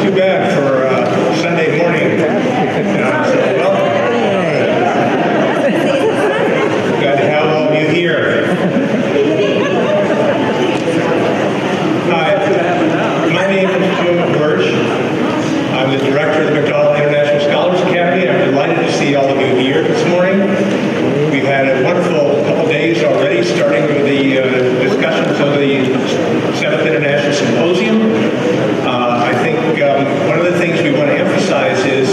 too bad for Sunday morning. So welcome. Glad to have all of you here. Hi, my name is Chulalongkorn University. I'm the director of the McDonnell International Scholars Academy. I'm delighted to see all of you here this morning. We've had a wonderful couple days already, starting with the discussions of the 7th International Symposium. I think one of the things we want to emphasize is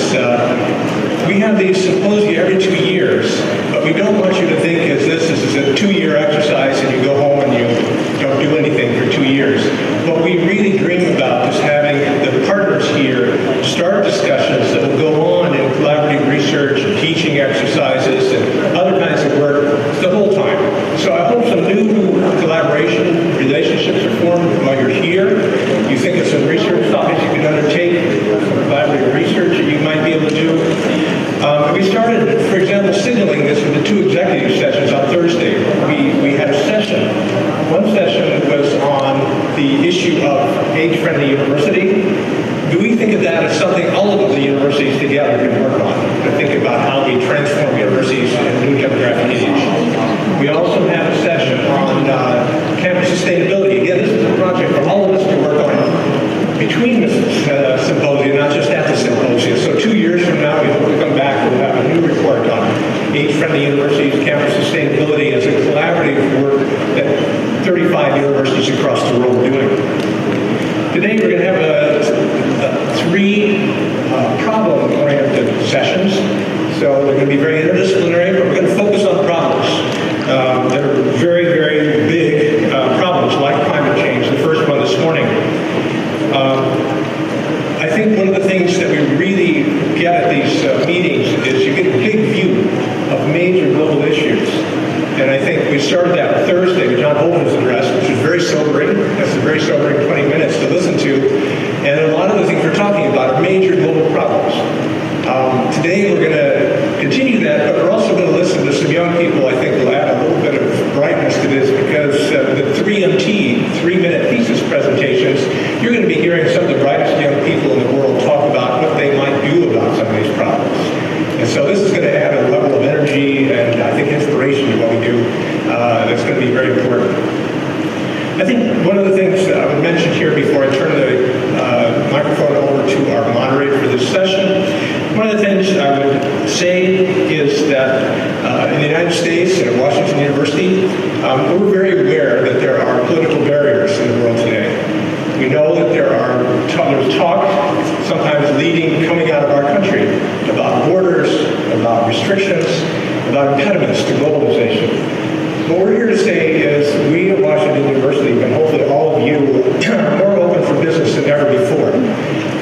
we have these symposia every 2 years, but we don't want you to think as this is a 2-year exercise and you go home and you don't do anything for 2 years. What we really dream about is having the partners here start discussions that will go on in collaborative research and teaching exercises and other kinds of work the whole time. So I hope some new collaboration relationships are formed while you're here. You think of some research topics you can undertake, some collaborative research that you might be able to do. We started, for example, signaling this with the 2 executive sessions on Thursday. We had a session. One session was on the issue of age-friendly university. Do we think of that as something all of the universities together can work on, to think about how we transform universities in a new demographic age? We also had a session on campus sustainability. Again, this is a project for all of us to work on between the symposia, not just at the symposia. So 2 years from now, we hope to come back and have a new report on age-friendly universities, campus sustainability as a collaborative work that 35 universities across the world are doing. Today, we're going to have 3 problem-oriented sessions. So they're going to be very interdisciplinary, but we're going to focus on problems. They're very, very big problems like climate change. The first one this morning. I think one of the things that we really get at these meetings is you get a big view of major global issues. And I think we started that on Thursday with John Holden's address, which was very sobering. That's a very sobering 20 minutes to listen to. And a lot of the things we're talking about are major global problems. Today we're going to continue that, but we're also going to listen to some young people. I think will add a little bit of brightness to this, because the 3MT, 3-minute thesis presentations, you're going to be hearing some of the brightest young people in the world talk about what they might do about some of these problems. And so this is going to add a level of energy and I think inspiration to what we do that's going to be very important. I think one of the things that I would mention here before I turn the microphone over to our moderator for this session, one of the things I would say is that in the United States and at Washington University, we're very aware that there are political barriers in the world today. We know that there's talk, sometimes coming out of our country, about borders, about restrictions, about impediments to globalization. What we're here to say is we at Washington University, and hopefully all of you, are more open for business than ever before.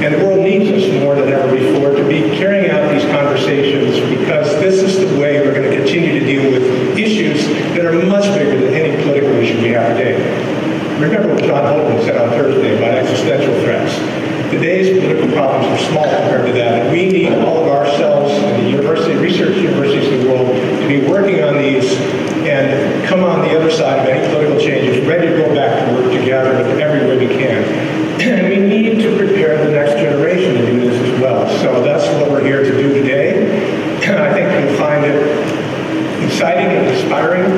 And the world needs us more than ever before to be carrying out these conversations, because this is the way we're going to continue to deal with issues that are much bigger than any political issue we have today. Remember what John Holden said on Thursday about existential threats. Today's political problems are small compared to that, and we need all of ourselves and the research universities in the world to be working on these and come on the other side of any political changes, ready to go back to work together in every way we can. And we need to prepare the next generation to do this as well. So that's what we're here to do today. I think you'll find it exciting and inspiring.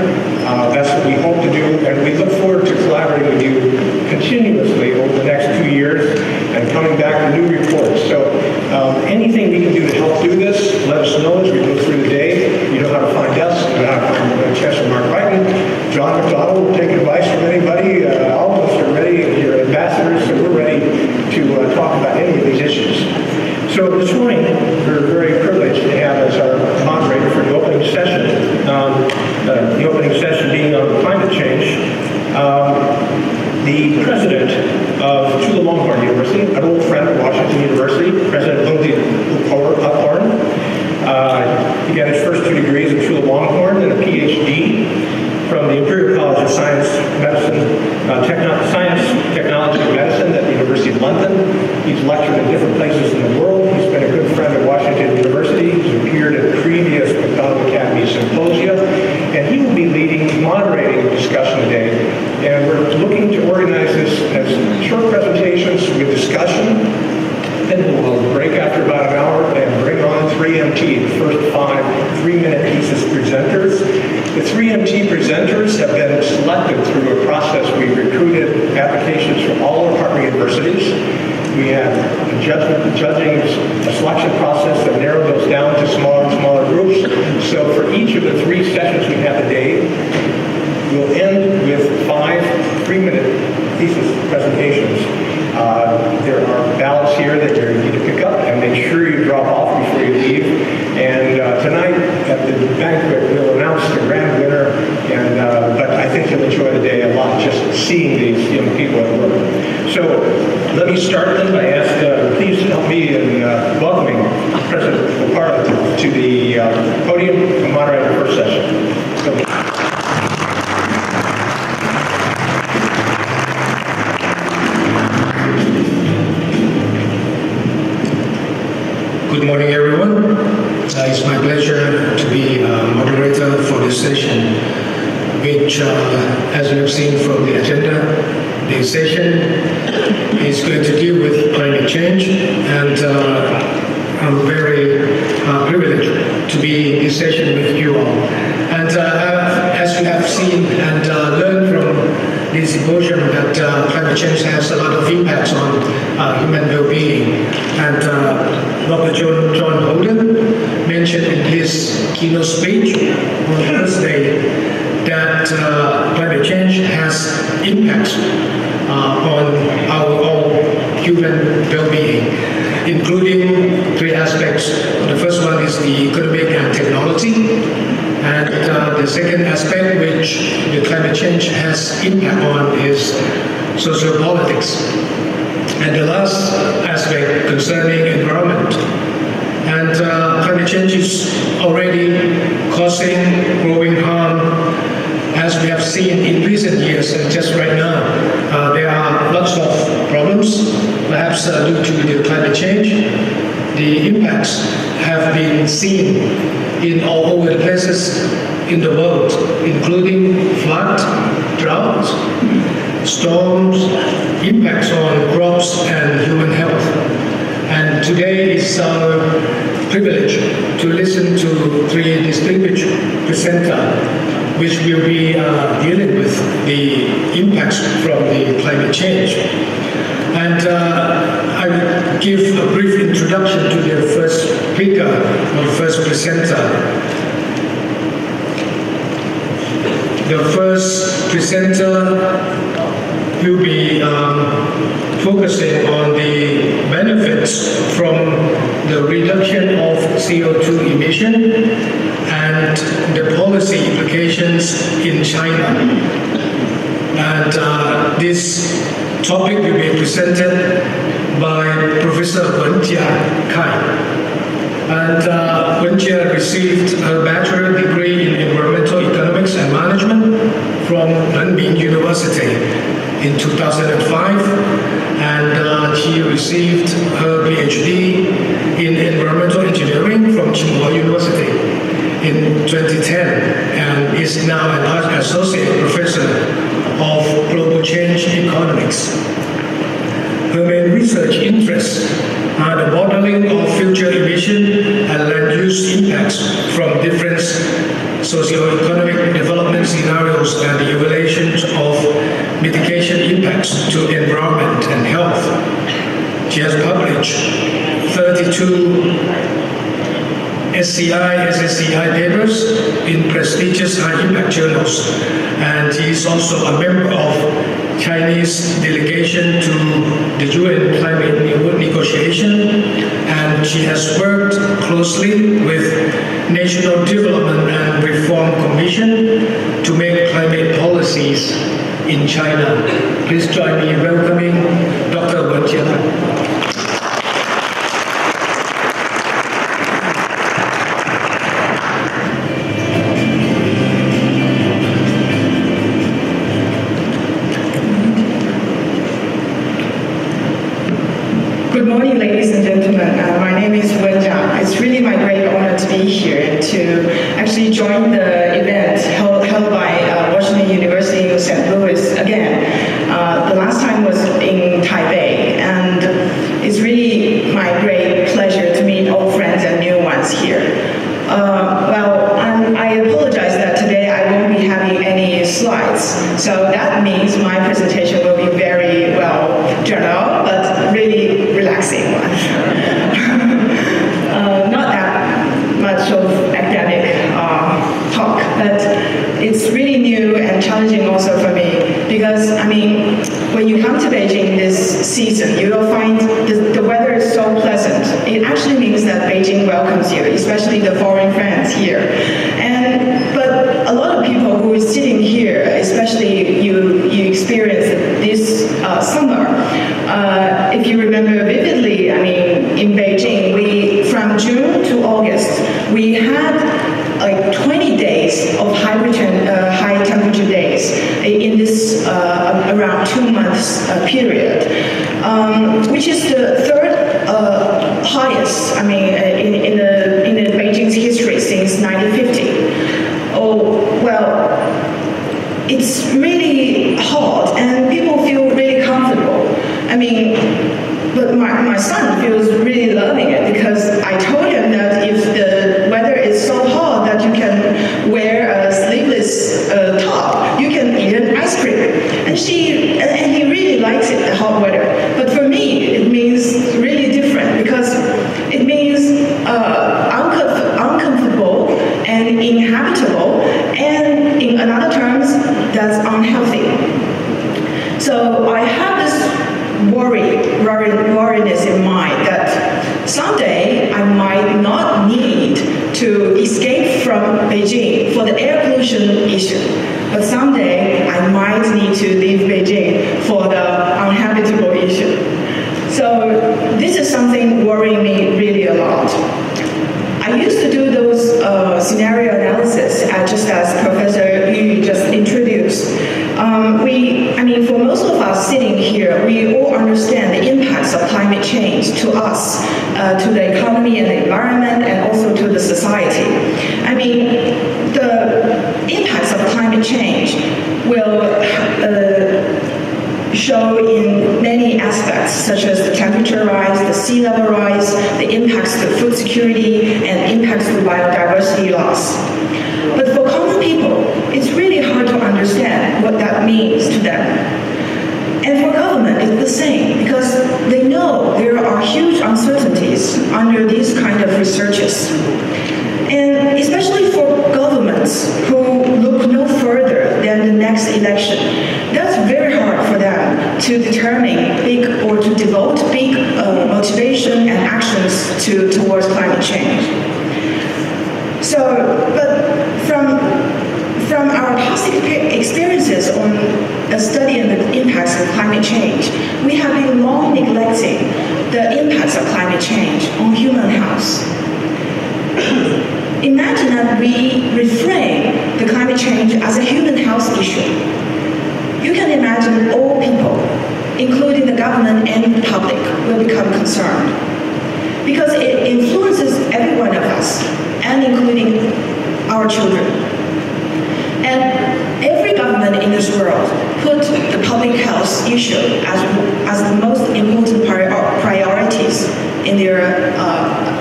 That's what we hope to do, and we look forward to collaborating with you continuously over the next 2 years and coming back with new reports. So anything we can do to help do this, let us know as we go through the day. You know how to find us, you know how to find Chancellor Mark Wrighton. John McDonnell will take advice from anybody. All of us are ready, you're ambassadors, so we're ready to talk about any of these issues. So this morning, we're very privileged to have as our moderator for the opening session, the opening session being on climate change, the president of Chulalongkorn University, an old friend of Washington University, President Bundhit Eua-arporn. He got his first 2 degrees in Chulalongkorn and a PhD from the Imperial College of Science, Technology, and Medicine at the University of London. He's lectured in different places in the world. He's been a good friend of Washington University. He's appeared at previous McDonnell Academy symposia, and he will be moderating the discussion today. And we're looking to organize this as short presentations with discussion, then we'll break after about an hour and bring on 3MT, the first 5 3-minute thesis presenters. The 3MT presenters have been selected through a process. We recruited applications from all our partner universities. We had a selection process that narrowed those down to smaller and smaller groups. So for each of the 3 sessions we have today, we'll end with 5 3-minute thesis presentations. There are ballots here that you need to pick up and make sure you drop off before you leave. And tonight at the banquet, we'll announce the grand winner. And but I think you'll enjoy the day a lot just seeing these young people at work. So let me start then by asking, please help me in welcoming President Oparla to the podium to moderate the first session. So, good morning, everyone. It's my pleasure to be moderator for this session, which, as you have seen from the agenda, the session is going to deal with climate change, and I'm very privileged to be in this session with you all. And as you have seen and learned from the symposium, that climate change has a lot of impacts on human well-being. And Dr. John Holden mentioned in his keynote speech on Thursday that climate change has impacts on our all human well-being, including 3 aspects. The first one is the economic and technology. And the second aspect which the climate change has impact on is sociopolitics. And the last aspect concerning environment. And climate change is already causing growing harm, as we have seen in recent years. And just right now, there are lots of problems, perhaps due to the climate change. The impacts have been seen in all over the places in the world, including flood, drought, storms, impacts on crops and human health. And today is our privilege to listen to 3 distinguished presenters, which will be dealing with the impacts from the climate change. And I will give a brief introduction to the first speaker, or the first presenter. The first presenter will be focusing on the benefits from the reduction of CO2 emission and the policy implications in China. And this topic will be presented by Professor Wenjia Cai. And Wenjia received a bachelor degree in environmental economics and management from Bundhit University in 2005, and she received her PhD in environmental engineering from Tsinghua University in 2010, and is now an associate professor of global change economics. Her main research interests are the modeling of future emission and land use impacts from different socio-economic development scenarios and the evaluations of mitigation impacts to environment and health. She has published 32 SCI, SSCI papers in prestigious high-impact journals, and he is also a member of Chinese delegation to the UN climate negotiation, and she has worked closely with National Development and Reform Commission to make climate policies in China. Please join me in welcoming Dr. Wenjia. Good morning, ladies and gentlemen. My name is Wenjia. It's really my great honor to be here to actually join the event held by Washington University in St. Louis again. The last time was in Taipei, and it's really my slides. So that means my presentation will be very, well, general, but really relaxing one. Not that much of academic talk, but it's really new and challenging also for me because, I mean, when you come to Beijing this season, you will find the weather is so pleasant. It actually means that Beijing welcomes you, especially the foreign friends here. But a lot of people who are sitting here, especially you experience this summer, if you remember vividly, I mean, in Beijing, from June to August, we had like 20 days of high temperature days in this around 2 months period, which is the third highest, I mean, in Beijing's history since 1950. Oh, well, it's really hot and people feel really comfortable. I mean, but my son feels really loving it because I told him that if the weather is so hot that you can wear a sleeveless top, you can eat an ice cream. And he really likes it, the hot weather. But for me, it means really different because it means uncomfortable and inhabitable, and in another terms, that's unhealthy. So I have this worriness in mind that someday I might not need to escape from Beijing for the air pollution issue, but someday I might need to leave Beijing for the uninhabitable issue. So this is something worrying me really a lot. I used to do those scenario analysis, just as Professor Yu just introduced. For most of us sitting here, we all understand the impacts of climate change to us, to the economy and the environment, and also to the society. I mean, the impacts of climate change will show in many aspects, such as the temperature rise, the sea level rise, the impacts to food security, and impacts to biodiversity loss. But for common people, it's really hard to understand what that means to them. And for government, it's the same, because they know there are huge uncertainties under these kind of researches. And especially for governments who look no further than the next election, that's very hard for them to determine big or to devote big motivation and actions towards climate change. So, but from our past experiences on studying the impacts of climate change, we have been long neglecting the impacts of climate change on human health. Imagine that we reframe the climate change as a human health issue. You can imagine all people, including the government and the public, will become concerned because it influences every one of us, and including our children. And every government in this world put the public health issue as the most important priorities in their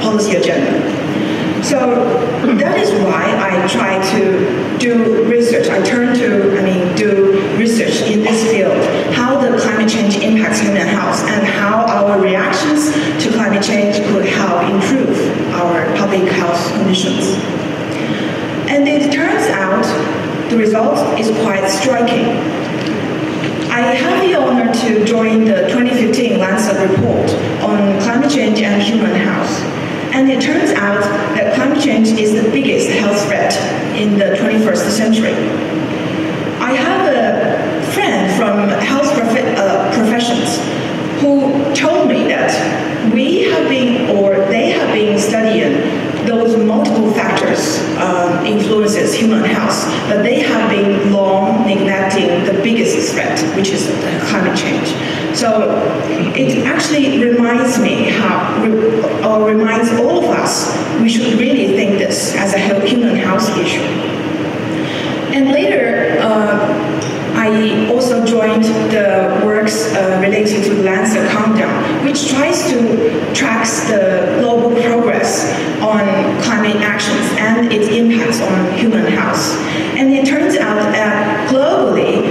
policy agenda. So that is why I try to do research. I do research in this field, how the climate change impacts human health and how our reactions to climate change could help improve our public health conditions. And it turns out the result is quite striking. I have the honor to join the 2015 Lancet report on climate change and human health. And it turns out that climate change is the biggest health threat in the 21st century. I have a friend from health professions who told me that they have been studying those multiple factors influences human health, but they have been long neglecting the biggest threat, which is climate change. So it actually reminds me reminds all of us, we should really think this as a human health issue. And later, I also joined the works related to Lancet Countdown, which tries to track the global progress progress on climate actions and its impacts on human health. And it turns out that globally,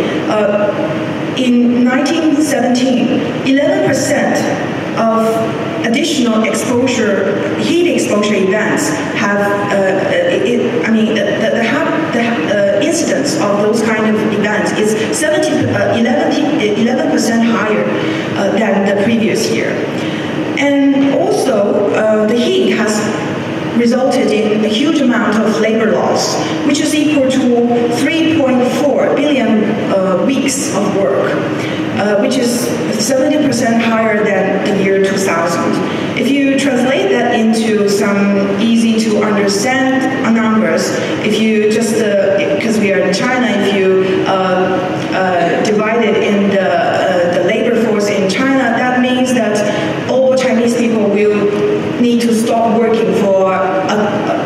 in 1917, 11% of additional heat exposure events have, the incidence of those kind of events is 11% higher than the previous year. And also, the heat has resulted in a huge amount of labor loss, which is equal to 3.4 billion weeks of work, which is 70% higher than the year 2000. If you translate that into some easy to understand numbers, if you just, because we are in China, if you divide it in the labor force in China, that means that all Chinese people will need to stop working for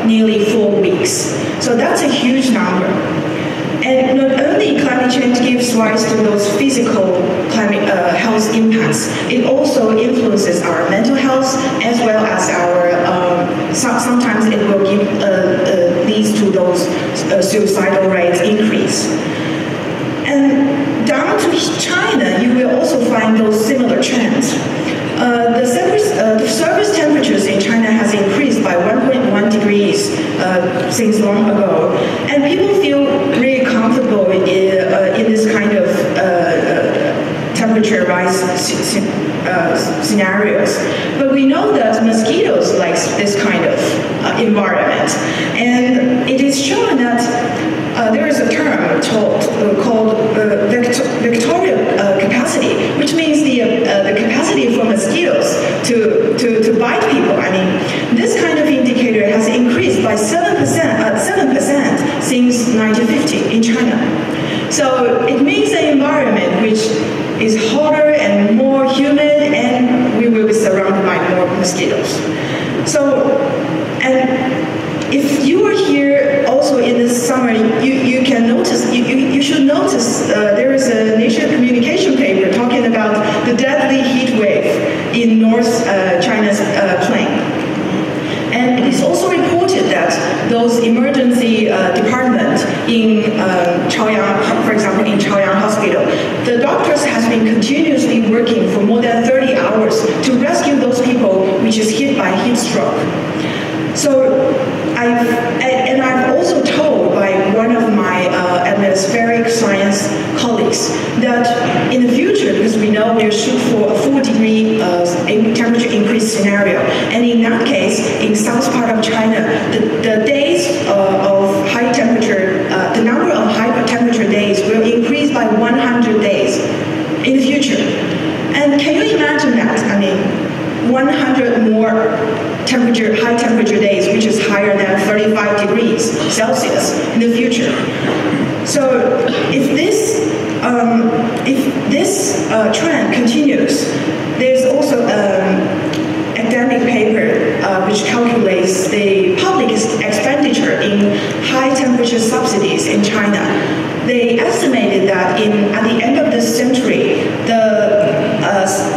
nearly 4 weeks. So that's a huge number. And not only climate change gives rise to those physical climate health impacts, it also influences our mental health as well as our, sometimes it will leads to those suicidal rates increase. And down to China, you will also find those similar trends. The surface temperatures in China has increased by 1.1 degrees since long ago, and people feel really comfortable in this kind of temperature rise scenarios. But we know that mosquitoes like this kind of environment, and it is shown that there is a term called vectorial capacity, which means the capacity for mosquitoes to bite people. I mean, this kind of indicator has increased by 7% since 1950 in China. So it means an environment which is hotter and more humid, and we will be surrounded by more mosquitoes. So, and if you are here also in the summer, you can notice, you should notice there is a Nature Communication paper talking about the deadly heat wave in North China's plain. And it is also reported that those emergency departments in Chaoyang, for example, in Chaoyang Hospital, the doctors has been continuously working for more than 30 hours to rescue those people which is hit by heat stroke. So I've also told by one of my atmospheric science colleagues that in the future, because we know we'll shoot for a 4-degree temperature increase scenario, and in that case, in south part of China, the days of high temperature, the number of high temperature days will increase by 100 days in the future. And can you imagine that? I mean, 100 more high temperature days, which is higher than 35 degrees Celsius in the future. So if this trend continues, there's also an academic paper which calculates the public expenditure in high temperature subsidies in China. They estimated that at the end of this century, the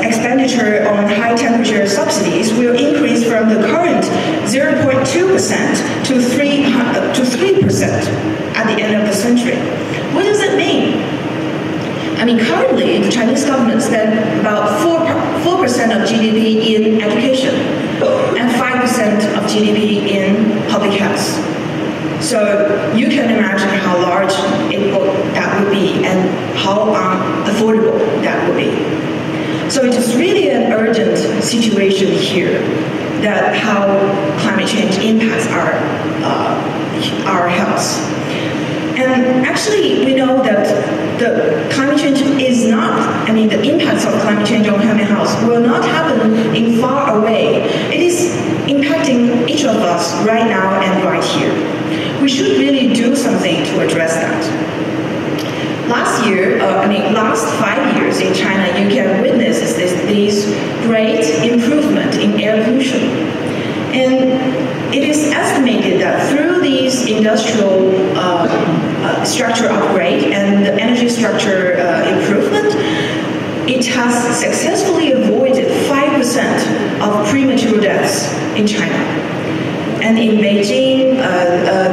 expenditure on high temperature subsidies will increase from the current 0.2% to 3% at the end of the century. What does it mean? I mean, currently, the Chinese government spends about 4% of GDP in education and 5% of GDP in public health. So you can imagine how large that would be and how unaffordable that would be. So it is really an urgent situation here, that how climate change impacts our health. And actually, we know that the climate change is not, the impacts of climate change on human health will not happen in far away. It is impacting each of us right now and right here. We should really do something to address that. Last 5 years in China, you can witness this great improvement in air pollution. And it is estimated that through these industrial structure upgrade and the energy structure improvement, it has successfully avoided 5% of premature deaths in China.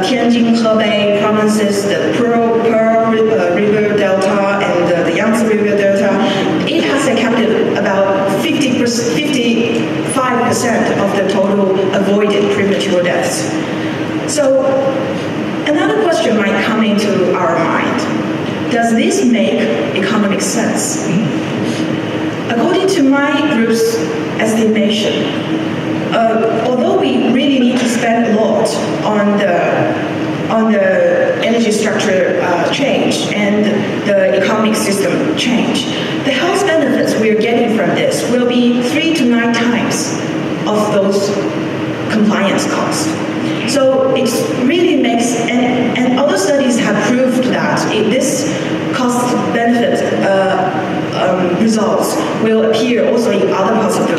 Tianjin, Hebei provinces, the Pearl River Delta and the Yangtze River Delta, it has accounted about 55% of the total avoided premature deaths. So another question might come into our mind. Does this make economic sense? According to my group's estimation, although we really need to spend a lot on the energy structure change and the economic system change, the health benefits we are getting from this will be 3 to 9 times of those compliance costs. So it really makes, and other studies have proved that this cost-benefit results will appear also in other parts of the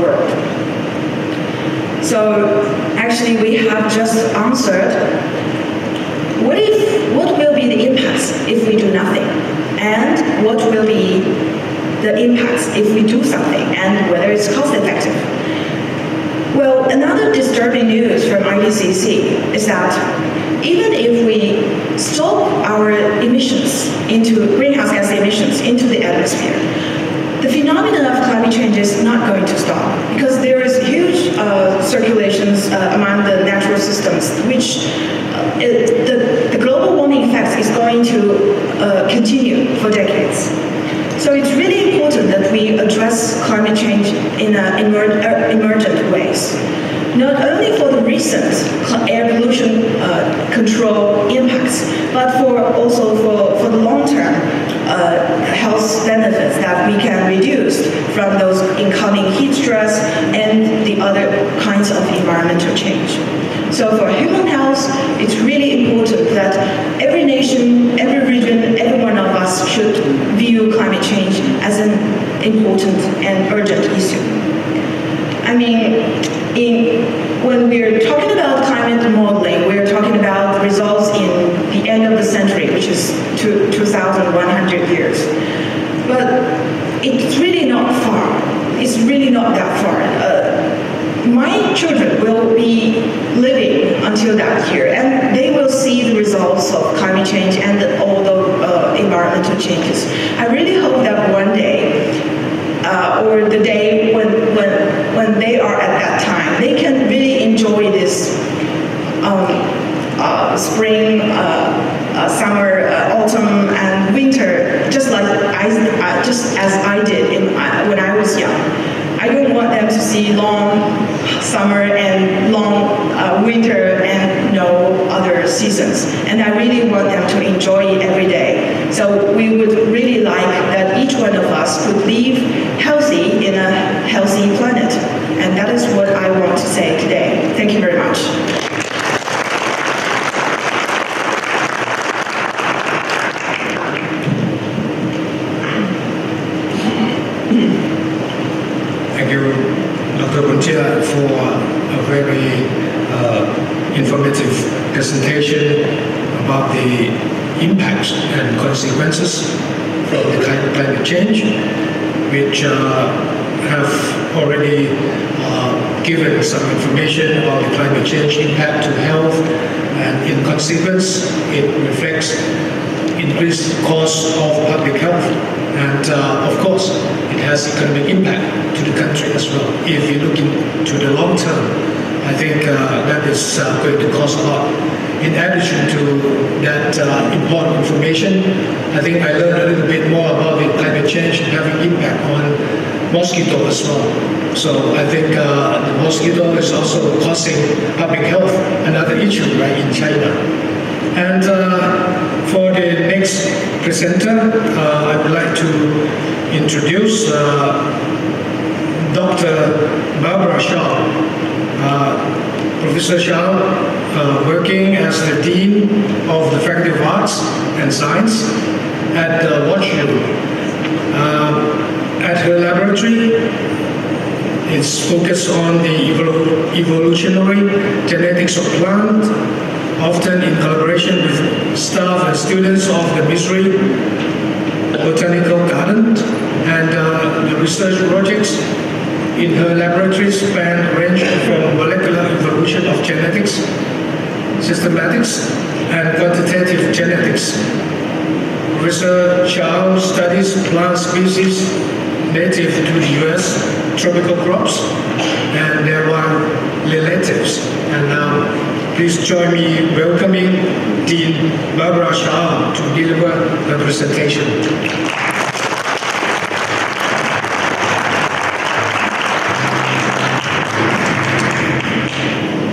world. So actually, we have just answered: what will be the impacts if we do nothing, and what will be the impacts if we do something, and whether it's cost-effective. Well, another disturbing news from IPCC is that even if we stop our emissions greenhouse gas emissions into the atmosphere, the phenomenon of climate change is not going to stop, because there is huge circulations among the natural systems, which the global warming effects is going to continue for decades. So it's really important that we address climate change in emergent ways, not only for the recent air pollution control impacts, but also for the long-term health benefits that we can reduce from those incoming heat stress and the other kinds of environmental change. So for human health, it's really important that every nation, every region, every one of us should view climate change as an important and urgent issue. I mean, when we're talking about climate modeling, we're talking about the results in the end of the century, which is 2,100 years. But it's really not far. It's really not that far. My children will be living until that year, and they will see the results of climate change and all the environmental changes. I really hope that one day, or the day when they are at that time, they can really enjoy this spring, summer, autumn, and winter, just as I did when I was young. I don't want them to see long summer and long winter and no other seasons. And I really want them to enjoy it every day. So we would really like that each one of us could live healthy in a healthy planet. And that is what I want to say today. Thank you very much. Thank you, Dr. Wenjia, for a very informative presentation about the impacts and consequences from the climate change, which have already given some information about the climate change impact to health, and in consequence, it reflects increased cost of public health. And of course, it has economic impact to the country as well. If you look into the long term, I think that is going to cost a lot. In addition to that important information, I think I learned a little bit more about the climate change having impact on mosquito as well. So I think the mosquito is also causing public health, another issue, right, in China. And for the next presenter, I would like to introduce Dr. Barbara Schaal. Professor Schaal, working as the Dean of the Faculty of Arts and Science at the WashU. At her laboratory, it's focused on the evolutionary genetics of plants, often in collaboration with staff and students of the Missouri Botanical Garden, and the research projects in her laboratory span range from molecular evolution of genetics systematics, and quantitative genetics. Professor Cai studies plant species native to the U.S., tropical crops, and their wild relatives. And now, please join me welcoming Dean Barbara Schaal to deliver the presentation.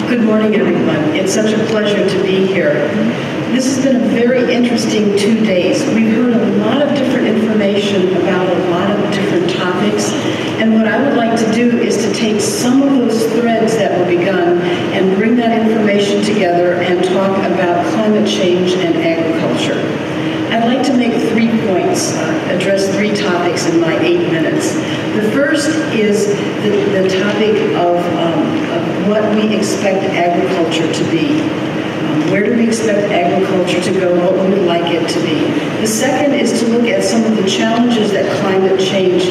Good morning, everyone. It's such a pleasure to be here. This has been a very interesting 2 days. We've heard a lot of different information about a lot of different topics, and what I would like to do is to take some of those threads that were begun and bring that information together and talk about climate change and agriculture. I'd like to make 3 points, address 3 topics in my 8 minutes. The first is the topic of what we expect agriculture to be. Where do we expect agriculture to go? What we would like it to be? The second is to look at some of the challenges that climate change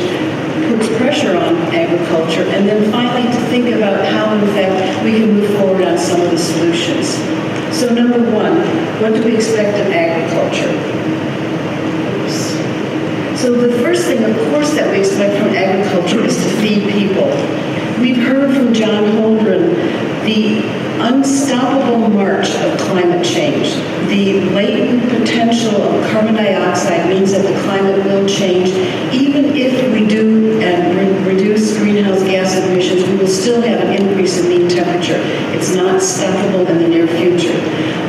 puts pressure on agriculture, and then finally to think about how, in fact, we can move forward on some of the solutions. So number 1, what do we expect of agriculture? So the first thing, of course, that we expect from agriculture is to feed people. We've heard from John Holdren the unstoppable march of climate change. The latent potential of carbon dioxide means that the climate will change. Even if we do reduce greenhouse gas emissions, we will still have an increase in mean temperature. It's not stoppable in the near future.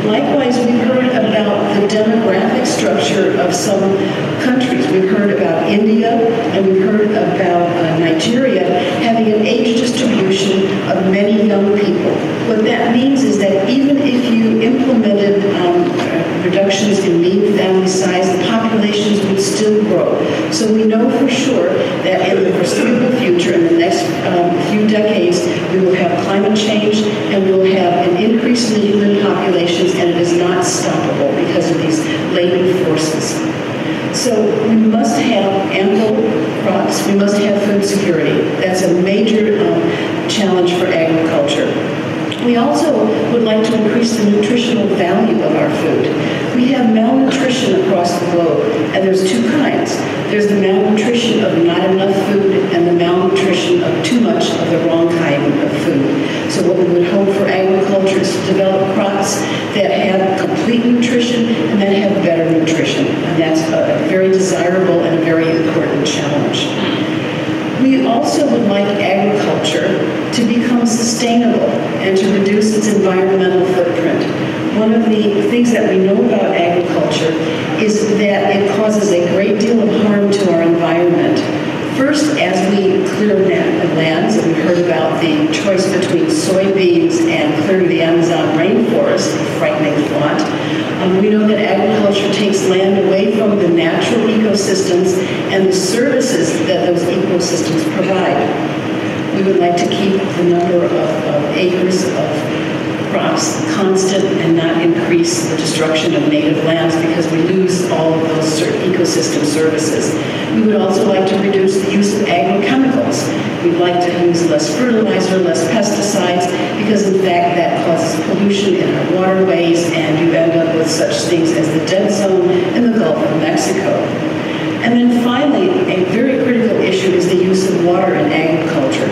Likewise, we've heard about the demographic structure of some countries. We've heard about India, and we've heard about Nigeria having an age distribution of many young people. What that means is that even if you implemented reductions in mean family size, the populations would still grow. So we know for sure that in the foreseeable future, in the next few decades, we will have climate change and we will have an increase in the human populations, and it is not stoppable because of these latent forces. So we must have ample crops. We must have food security. That's a major challenge for agriculture. We also would like to increase the nutritional value of our food. We have malnutrition across the globe, and there's 2 kinds. There's the malnutrition of not enough food and the malnutrition of too much of the wrong kind of food. So what we would hope for agriculture is to develop crops that have complete nutrition and that have better nutrition. And that's a very desirable and a very important challenge. We also would like agriculture to become sustainable and to reduce its environmental footprint. One of the things that we know about agriculture is that it causes a great deal of harm to our environment. First, as we clear lands, and we heard about the choice between soybeans and clearing the Amazon rainforest, a frightening thought. We know that agriculture takes land away from the natural ecosystems and the services that those ecosystems provide. We would like to keep the number of acres of crops constant and not increase the destruction of native lands because we lose all of those ecosystem services. We would also like to reduce the use of agrochemicals. We'd like to use less fertilizer, less pesticides, because in fact that causes pollution in our waterways, and you end up with such things as the dead zone in the Gulf of Mexico. And then finally, a very critical issue is the use of water in agriculture.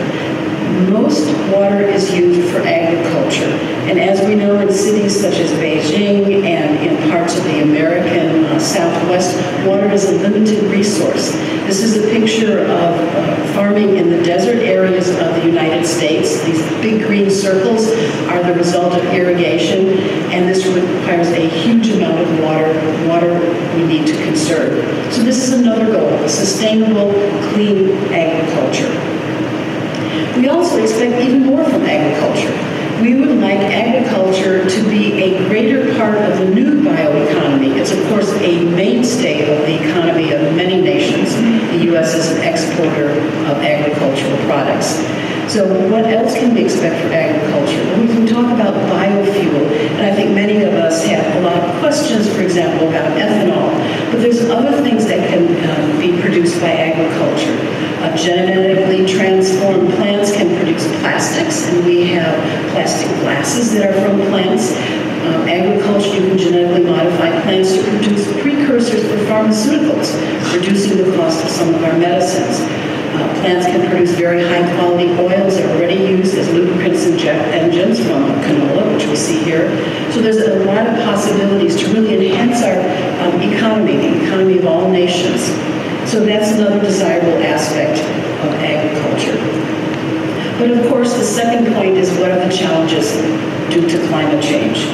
Most water is used for agriculture, and as we know in cities such as Beijing and in parts of the American Southwest, water is a limited resource. This is a picture of farming in the desert areas of the United States. These big green circles are the result of irrigation, and this requires a huge amount of water we need to conserve. So this is another goal, sustainable, clean agriculture. We also expect even more from agriculture. We would like agriculture to be a greater part of the new bioeconomy. It's, of course, a mainstay of the economy of many nations. The U.S. is an exporter of agricultural products. So what else can we expect for agriculture? Well, we can talk about biofuel, and I think many of us have a lot of questions, for example, about ethanol. But there's other things that can be produced by agriculture. Genetically transformed plants can produce plastics, and we have plastic glasses that are from plants. you can genetically modify plants to produce precursors for pharmaceuticals, reducing the cost of some of our medicines. Plants can produce very high-quality oils that are already used as lubricants and jet engines from canola, which we see here. So there's a lot of possibilities to really enhance our economy, the economy of all nations. So that's another desirable aspect of agriculture. But of course, the second point is, what are the challenges due to climate change?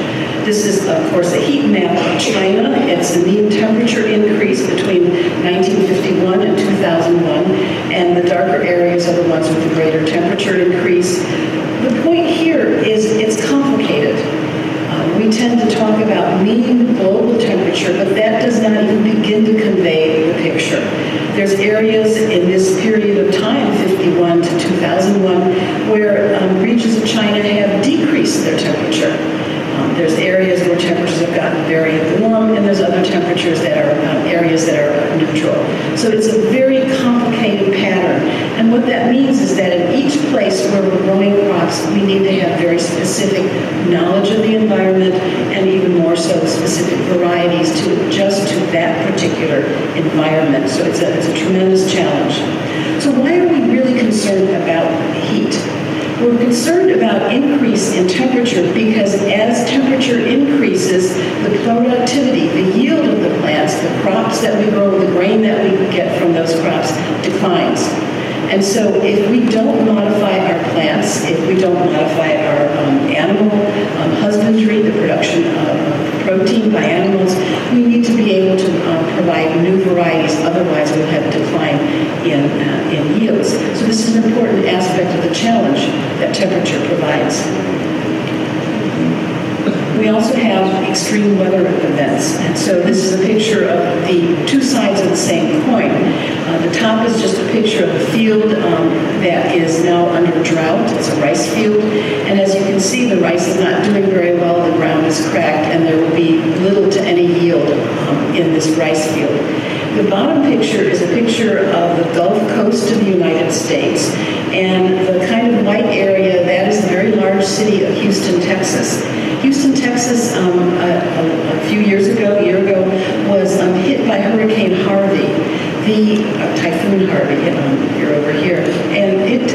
This is, of course, a heat map of China. It's the mean temperature increase between 1951 and 2001, and the darker areas are the ones with the greater temperature increase. The point here is it's complicated. We tend to talk about mean global temperature, but that does not even begin to convey the picture. There's areas in this period of time, 51 to 2001, where regions of China have decreased their temperature. There's areas where temperatures have gotten very warm, and there's other temperatures that are areas that are neutral. So it's a very complicated pattern. And what that means is that in each place where we're growing crops, we need to have very specific knowledge of the environment, and even more so specific varieties to adjust to that particular environment. So it's a tremendous challenge. So why are we really concerned about heat? We're concerned about increase in temperature because as temperature increases, the productivity, the yield of the plants, the crops that we grow, the grain that we get from those crops declines. And so if we don't modify our plants, if we don't modify our animal husbandry, the production of protein by animals, we need to be able to provide new varieties. Otherwise, we'll have decline in yields. So this is an important aspect of the challenge that temperature provides. We also have extreme weather events. And so this is a picture of the two sides of the same coin. The top is just a picture of a field that is now under drought. It's a rice field. And as you can see, the rice is not doing very well. The ground is cracked, and there will be little to any yield in this rice field. The bottom picture is a picture of the Gulf Coast of the United States. And the kind of white area, that is the very large city of Houston, Texas. Houston, Texas, a few years ago, a year ago, was hit by Hurricane Harvey, the Typhoon Harvey, you're over here. And it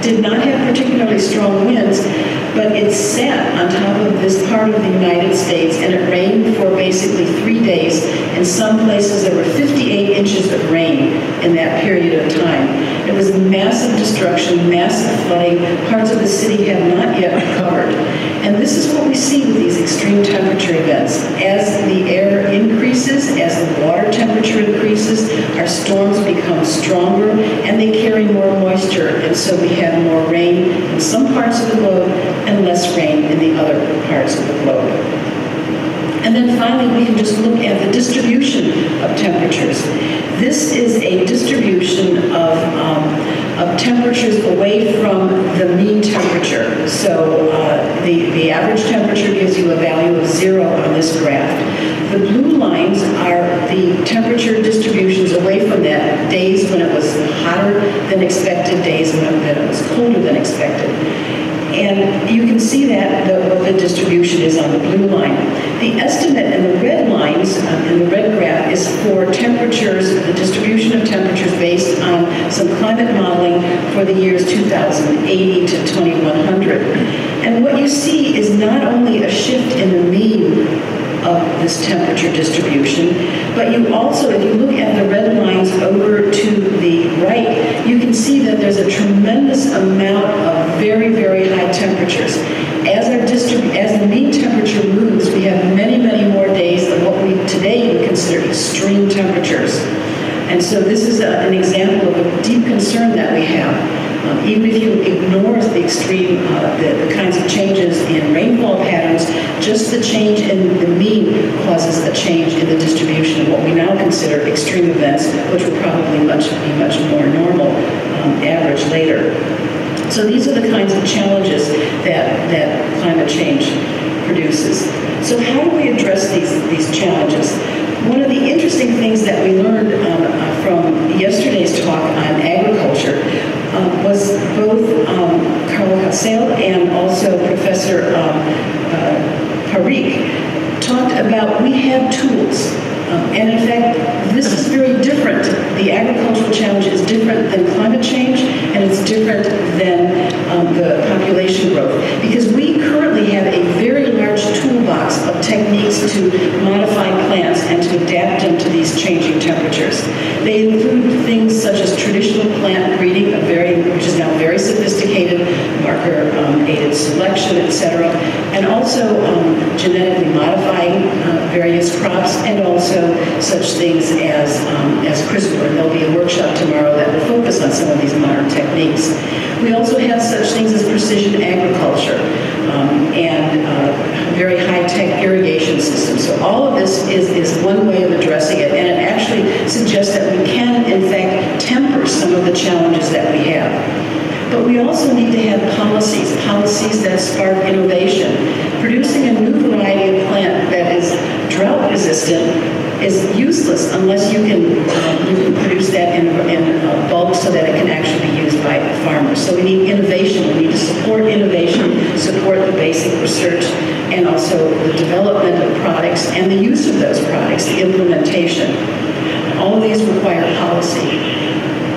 did not have particularly strong winds, but it sat on top of this part of the United States, and it rained for basically 3 days. In some places, there were 58 inches of rain in that period of time. It was massive destruction, massive flooding. Parts of the city have not yet recovered. And this is what we see with these extreme temperature events. As the air increases, as the water temperature increases, our storms become stronger, and they carry more moisture. And so we have more rain in some parts of the globe and less rain in the other parts of the globe. And then finally, we can just look at the distribution of temperatures. This is a distribution of temperatures away from the mean temperature. So the average temperature gives you a value of 0 on this graph. The blue lines are the temperature distributions away from that, days when it was hotter than expected, days when it was colder than expected. And you can see that what the distribution is on the blue line. The estimate in the red lines, in the red graph, is for temperatures, the distribution of temperatures based on some climate modeling for the years 2080 to 2100. And what you see is not only a shift in the mean of this temperature distribution, but you also, if you look at the red lines over to the right, you can see that there's a tremendous amount of very, very high temperatures. As the mean temperature moves, we have many, many more days than what we today would consider extreme temperatures. And so this is an example of a deep concern that we have. Even if you ignore the extreme, the kinds of changes in rainfall patterns, just the change in the mean causes a change in the distribution of what we now consider extreme events, which will probably be much more normal average later. So these are the kinds of challenges that climate change produces. So how do we address these challenges? One of the interesting things that we learned from yesterday's talk on agriculture was both Carla Castell and also Professor Parikh talked the agricultural challenge is different than climate change, and it's different than the population growth. Because we currently have a very large toolbox of techniques to modify plants and to adapt them to these changing temperatures. They include things such as traditional plant breeding, which is now very sophisticated, marker-aided selection, etc., and also genetically modifying various crops, and also such things as CRISPR. And there'll be a workshop tomorrow that will focus on some of these modern techniques. We also have such things as precision agriculture and very high-tech irrigation systems. So all of this is one way of addressing it, and it actually suggests that we can, in fact, temper some of the challenges that we have. But we also need to have policies that spark innovation. Producing a new variety of plant that is drought resistant is useless unless you can produce that in bulk so that it can actually be used by farmers. So we need innovation. We need to support innovation, support the basic research, and also the development of products and the use of those products, the implementation. All of these require policy.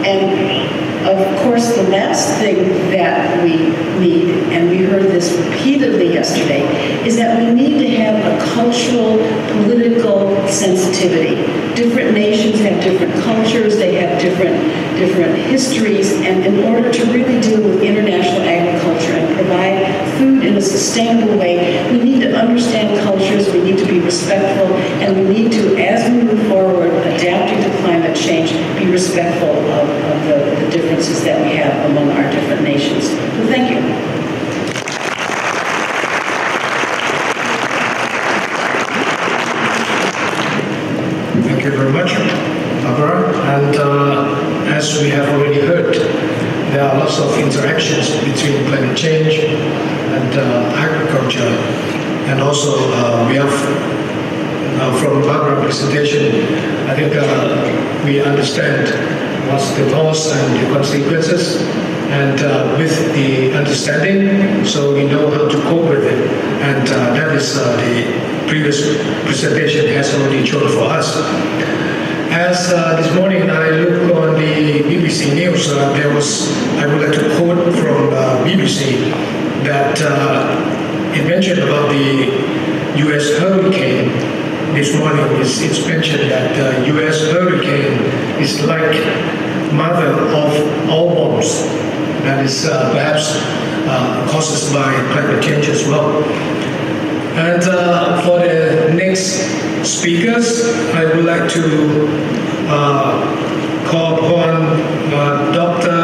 And of course, the last thing that we need, and we heard this repeatedly yesterday, is that we need to have a cultural, political sensitivity. Different nations have different cultures, they have different histories, and in order to really deal with international agriculture and provide food in a sustainable way, we need to understand cultures, we need to be respectful, and we need to, as we move forward, adapting to climate change, be respectful of the differences that we have among our different nations. So thank you. Thank you very much, Barbara. And as we have already heard, there are lots of interactions between climate change and agriculture. And also we have, from Barbara's presentation, I think we understand what's the cause and the consequences. And with the understanding, so we know how to cope with it. And that is the previous presentation has already shown for us. As this morning I look on the BBC News, I would like to quote from BBC that it mentioned about the U.S. hurricane. This morning it's mentioned that the U.S. hurricane is like mother of all bombs. That is perhaps caused by climate change as well. And for the next speakers, I would like to call upon Dr.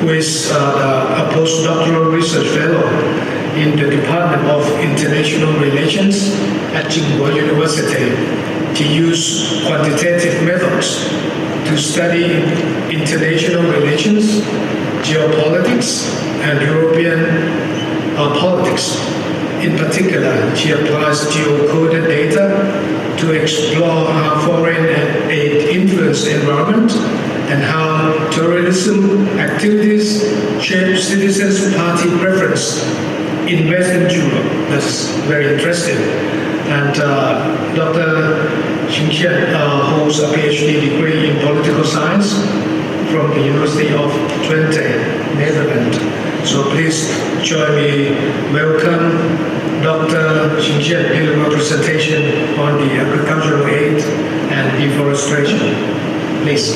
who is a postdoctoral research fellow in the Department of International Relations at Tsinghua University, to use quantitative methods to study international relations, geopolitics, and European politics. In particular, she applies geocoded data to explore how foreign aid influence the environment and how terrorism activities shape citizens' party preference in Western Europe. That's very interesting. And Dr. Xingqian holds a PhD degree in political science from the University of Twente, Netherlands. So please join me welcome Dr. Xingqian in a presentation on the agricultural aid and deforestation. Please.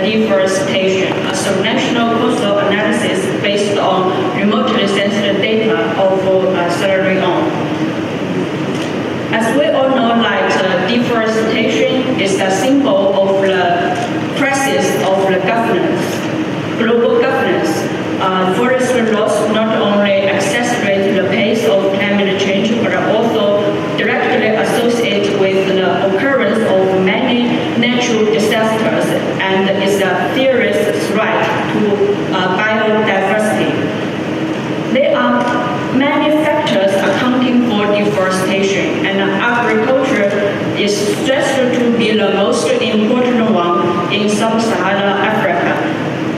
Deforestation, a national coastal analysis based on remotely sensitive data of Sierra Leone. As we all know, deforestation is a symbol of the crisis of the governance, global governance. Forest loss not only accelerates the pace of climate change, but also directly associated with the occurrence of stressed to be the most important one in sub-Saharan Africa,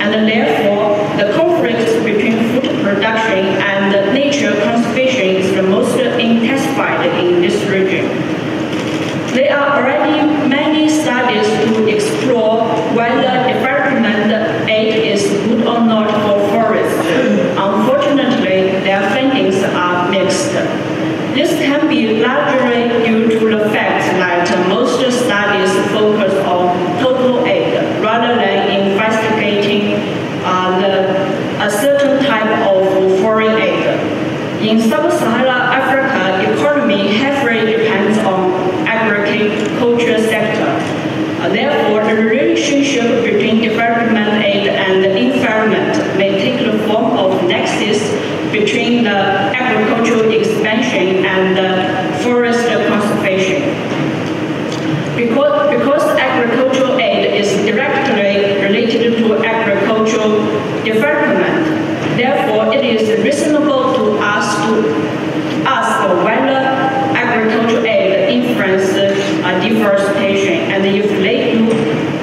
and therefore the conflict between food production and nature conservation is the most intensified in this region. There are already many studies to explore whether development aid is good or not for forests. Unfortunately, their findings are mixed. This can be largely due to the fact that most studies focus on total aid rather than investigating a certain type of foreign aid. In sub-Saharan Africa, economy heavily depends on agriculture sector. Therefore, the relationship between development aid and the environment may take the form of nexus between the agricultural expansion and forest conservation. Because agricultural aid is directly related to agricultural development, therefore it is reasonable to ask whether agricultural aid influences deforestation, and if they do,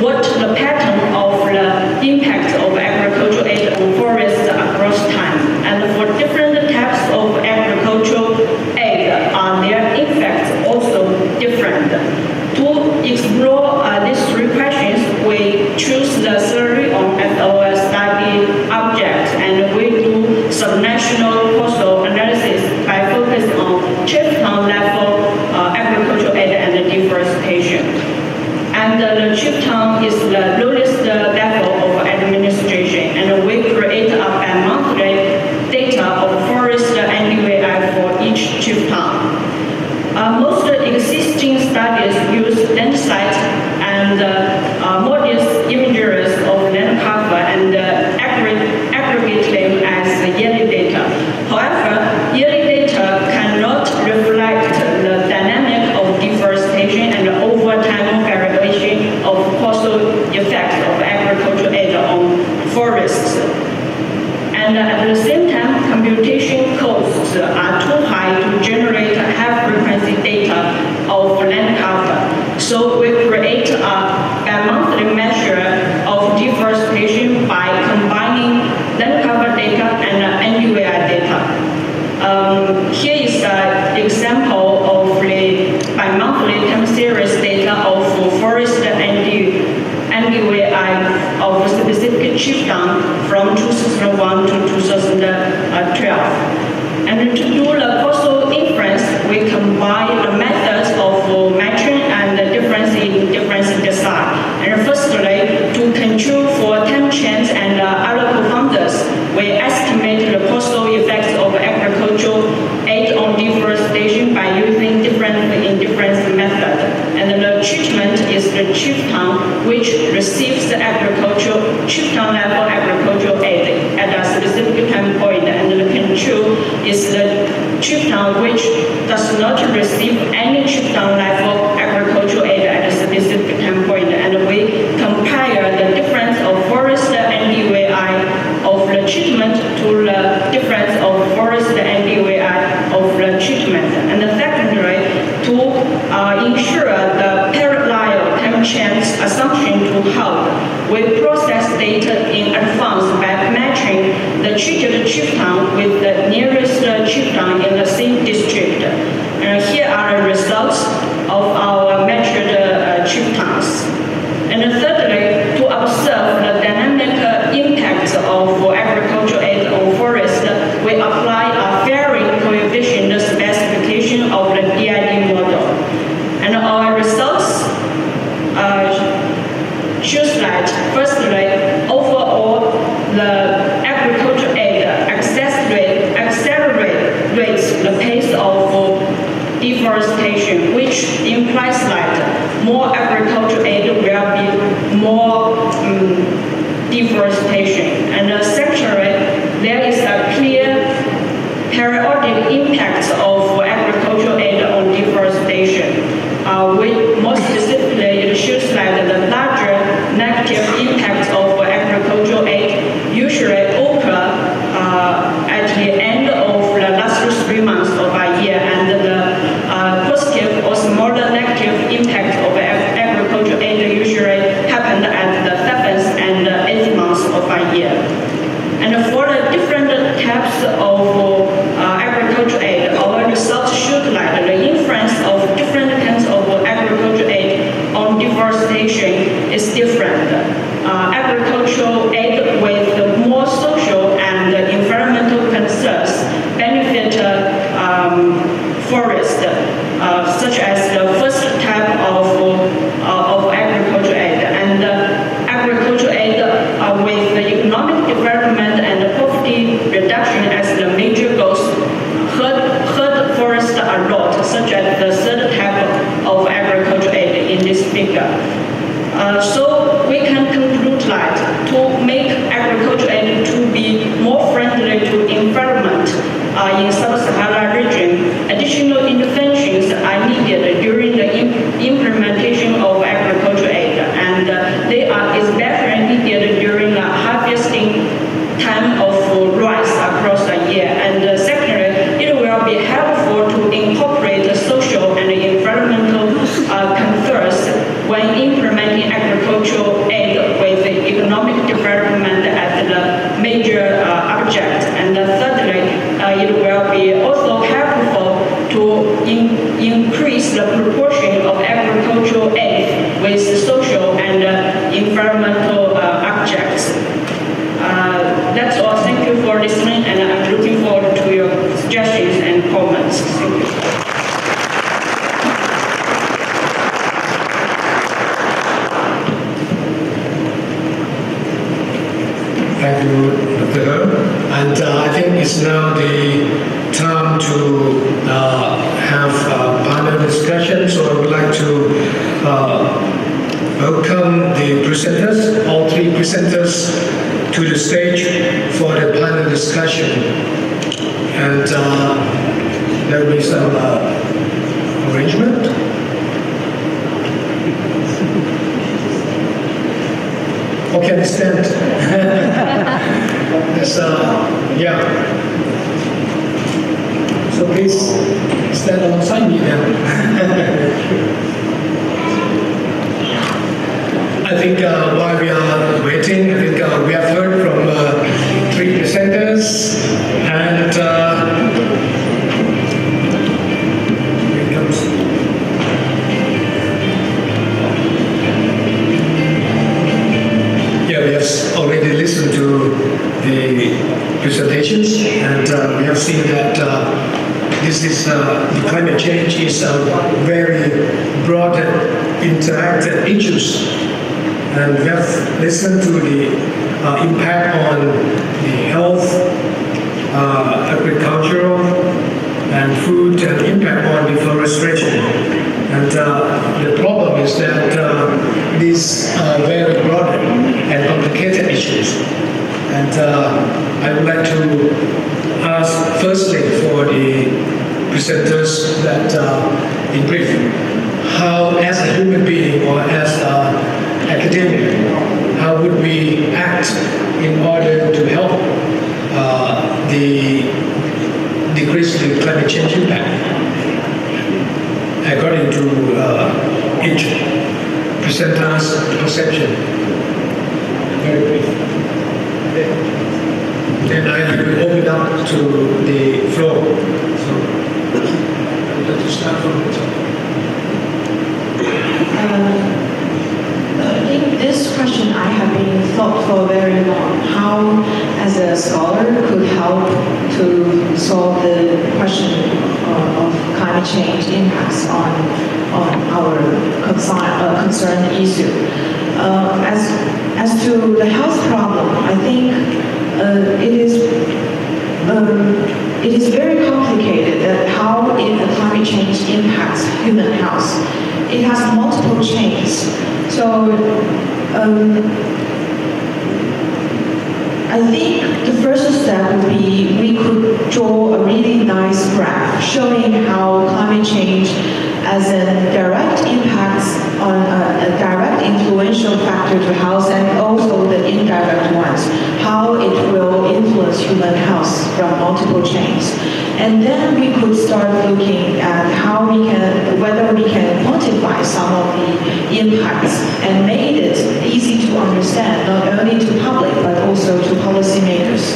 what the pattern of the impact of agricultural aid on forests across time, and for different types of agricultural aid, are their effects also different? To explore these three questions, we choose the survey as our study object, and we do subnational coastal analysis by focusing on chieftain level agricultural aid and deforestation. And the chieftain is the lowest level of administration, and we create a bi-monthly data of forest NDVI for each chieftain. Most existing studies use landsat and modest images of land cover and aggregate them as yearly data. However, yearly data cannot reflect the dynamic of deforestation and over time variation of causal effects of agricultural aid on forests. And at the same time, computation costs are too high to generate high-frequency data of land cover. So we create a bi-monthly measure of deforestation by combining land cover data and NDVI data. Here is an example of the bi-monthly time series data of forest NDVI of specific chieftain from 2001 to 2012. And to do the causal inference, we combine the methods of matching and the difference in difference design. And firstly, to control for time change and other co-founders, we estimate the causal effects of agricultural aid on deforestation by using difference method. And the treatment is the chieftain which receives the chieftain level agricultural aid at a specific time point, and the control is the chieftain which does not receive any chieftain level agricultural aid at a specific time point, and we compare the difference of forest NDVI of the treatment to the difference of forest NDVI of the treatment. And secondly, to ensure the parallel time change assumption to hold, we process data in advance by matching the treated chieftain with the nearest chieftain in the same district. And here are the results of our measured chieftains. And thirdly, to observe the dynamic impact of agricultural aid on forest, we apply a varying coefficient specification of the DID model. And our results shows that, firstly, overall, the agricultural aid accelerates the pace of deforestation, which implies that more agricultural aid will be more deforestation. And secondly, there is a clear periodic impact of agricultural aid on deforestation. More specifically, it shows that the larger negative impact of agricultural aid usually occur at the end of the last 3 months of a year, and the positive or smaller negative impact of it's now the time to have panel discussion. So I would like to welcome the presenters, all three presenters, to the stage for the panel discussion. And there will be some arrangement. Okay, understand. Yes, yeah. So please stand alongside me then. I think while we are waiting, I think we have heard from three presenters, and here it comes. Yeah, we have already listened to the presentations, and we have seen that this is the climate change is a very broad interactive issues. And we have listened to the impact on the health, agricultural, and food, and impact on deforestation. And the problem is that these are very broad and complicated issues. And I would like to ask firstly for the presenters that in brief, how as a human being or as academia, how would we act in order to help decrease the climate change impact, according to each presenter's perception? Very brief. Then I will open up to the floor. So, let's start from the top. I think this question I have been thought for very long. How, as a scholar, could help to solve the question of climate change impacts on our concerned issue. As to the health problem, I think it is very complicated that how the climate change impacts human health. It has multiple chains. So I think the first step would be we could draw a really nice graph showing how climate change as a direct impact on a direct influential factor to health, and also the indirect ones, how it will influence human health from multiple chains. And then we could start looking at whether we can quantify some of the impacts and make it easy to understand, not only to public, but also to policymakers.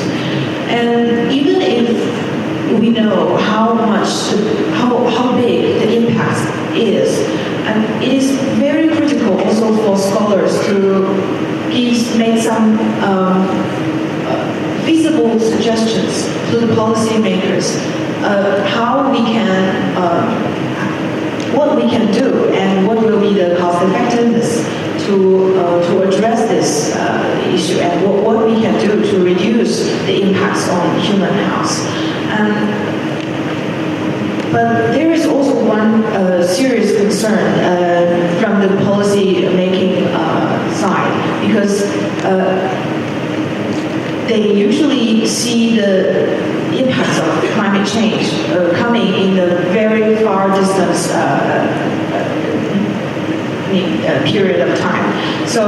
And even if we know how big the impact is, and it is very critical also for scholars to make some feasible suggestions to the policymakers how we can, what we can do, and what will be the cost effectiveness to address this issue, and what we can do to reduce the impacts on human health. But there is also one serious concern from the policy making side, because they usually see the impacts of climate change coming in the very far distance period of time. So